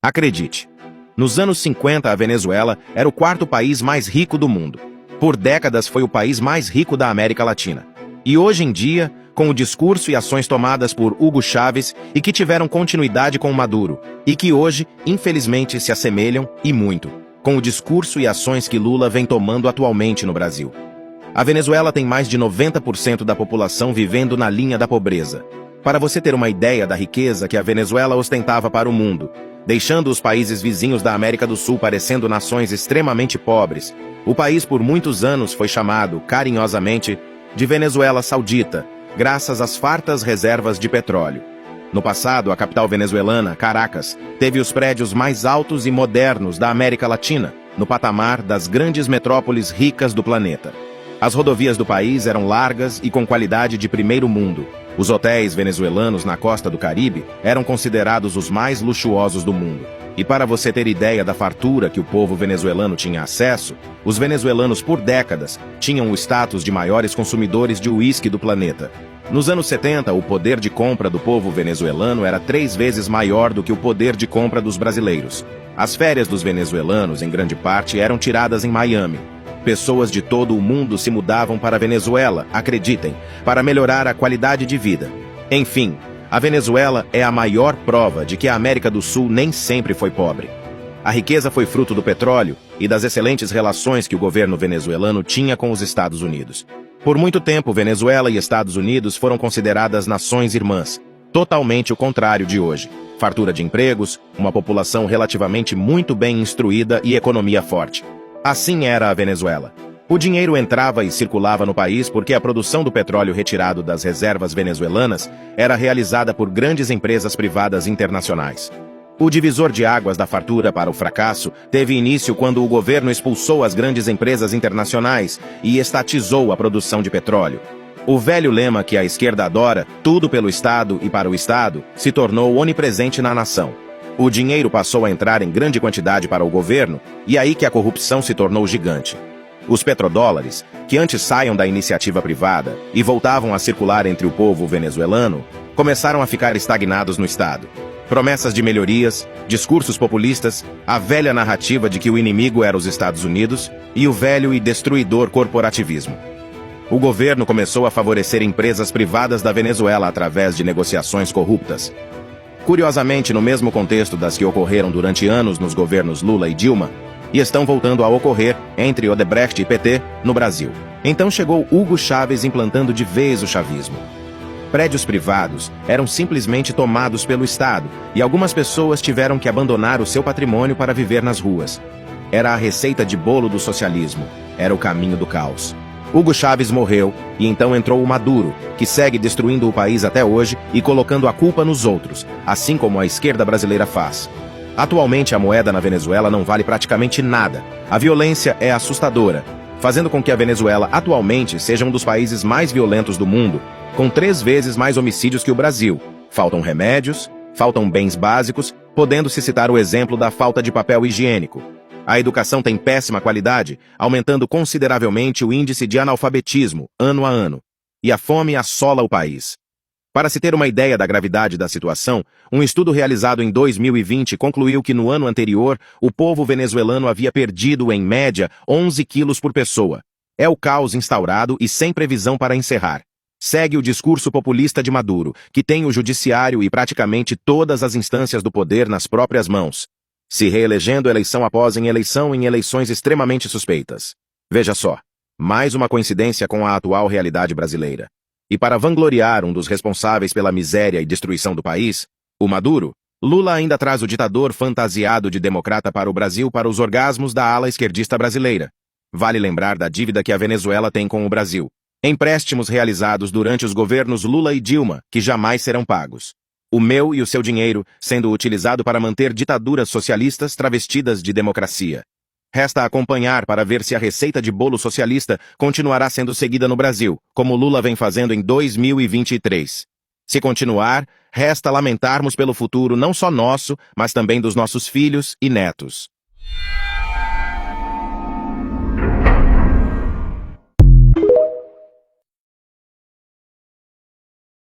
Acredite, nos anos 50 a Venezuela era o quarto país mais rico do mundo. Por décadas foi o país mais rico da América Latina. E hoje em dia, com o discurso e ações tomadas por Hugo Chávez e que tiveram continuidade com Maduro, e que hoje, infelizmente, se assemelham, e muito, com o discurso e ações que Lula vem tomando atualmente no Brasil. A Venezuela tem mais de 90% da população vivendo na linha da pobreza. Para você ter uma ideia da riqueza que a Venezuela ostentava para o mundo, deixando os países vizinhos da América do Sul parecendo nações extremamente pobres, o país por muitos anos foi chamado, carinhosamente, de Venezuela Saudita, graças às fartas reservas de petróleo. No passado, a capital venezuelana, Caracas, teve os prédios mais altos e modernos da América Latina, no patamar das grandes metrópoles ricas do planeta. As rodovias do país eram largas e com qualidade de primeiro mundo. Os hotéis venezuelanos na costa do Caribe eram considerados os mais luxuosos do mundo. E para você ter ideia da fartura que o povo venezuelano tinha acesso, os venezuelanos por décadas tinham o status de maiores consumidores de uísque do planeta. Nos anos 70, o poder de compra do povo venezuelano era 3 vezes maior do que o poder de compra dos brasileiros. As férias dos venezuelanos, em grande parte, eram tiradas em Miami. Pessoas de todo o mundo se mudavam para a Venezuela, acreditem, para melhorar a qualidade de vida. Enfim, a Venezuela é a maior prova de que a América do Sul nem sempre foi pobre. A riqueza foi fruto do petróleo e das excelentes relações que o governo venezuelano tinha com os Estados Unidos. Por muito tempo, Venezuela e Estados Unidos foram consideradas nações irmãs, totalmente o contrário de hoje. Fartura de empregos, uma população relativamente muito bem instruída e economia forte. Assim era a Venezuela. O dinheiro entrava e circulava no país porque a produção do petróleo retirado das reservas venezuelanas era realizada por grandes empresas privadas internacionais. O divisor de águas da fartura para o fracasso teve início quando o governo expulsou as grandes empresas internacionais e estatizou a produção de petróleo. O velho lema que a esquerda adora, tudo pelo Estado e para o Estado, se tornou onipresente na nação. O dinheiro passou a entrar em grande quantidade para o governo, e aí que a corrupção se tornou gigante. Os petrodólares, que antes saíam da iniciativa privada e voltavam a circular entre o povo venezuelano, começaram a ficar estagnados no Estado. Promessas de melhorias, discursos populistas, a velha narrativa de que o inimigo era os Estados Unidos e o velho e destruidor corporativismo. O governo começou a favorecer empresas privadas da Venezuela através de negociações corruptas. Curiosamente, no mesmo contexto das que ocorreram durante anos nos governos Lula e Dilma, e estão voltando a ocorrer entre Odebrecht e PT no Brasil. Então chegou Hugo Chávez implantando de vez o chavismo. Prédios privados eram simplesmente tomados pelo Estado e algumas pessoas tiveram que abandonar o seu patrimônio para viver nas ruas. Era a receita de bolo do socialismo, era o caminho do caos. Hugo Chávez morreu e então entrou o Maduro, que segue destruindo o país até hoje e colocando a culpa nos outros, assim como a esquerda brasileira faz. Atualmente a moeda na Venezuela não vale praticamente nada. A violência é assustadora, fazendo com que a Venezuela atualmente seja um dos países mais violentos do mundo, com 3 vezes mais homicídios que o Brasil. Faltam remédios, faltam bens básicos, podendo-se citar o exemplo da falta de papel higiênico. A educação tem péssima qualidade, aumentando consideravelmente o índice de analfabetismo, ano a ano. E a fome assola o país. Para se ter uma ideia da gravidade da situação, um estudo realizado em 2020 concluiu que no ano anterior, o povo venezuelano havia perdido, em média, 11 quilos por pessoa. É o caos instaurado e sem previsão para encerrar. Segue o discurso populista de Maduro, que tem o judiciário e praticamente todas as instâncias do poder nas próprias mãos, se reelegendo eleição após eleição em eleições extremamente suspeitas. Veja só, mais uma coincidência com a atual realidade brasileira. E para vangloriar um dos responsáveis pela miséria e destruição do país, o Maduro, Lula ainda traz o ditador fantasiado de democrata para o Brasil para os orgasmos da ala esquerdista brasileira. Vale lembrar da dívida que a Venezuela tem com o Brasil. Empréstimos realizados durante os governos Lula e Dilma, que jamais serão pagos. O meu e o seu dinheiro sendo utilizado para manter ditaduras socialistas travestidas de democracia. Resta acompanhar para ver se a receita de bolo socialista continuará sendo seguida no Brasil, como Lula vem fazendo em 2023. Se continuar, resta lamentarmos pelo futuro não só nosso, mas também dos nossos filhos e netos.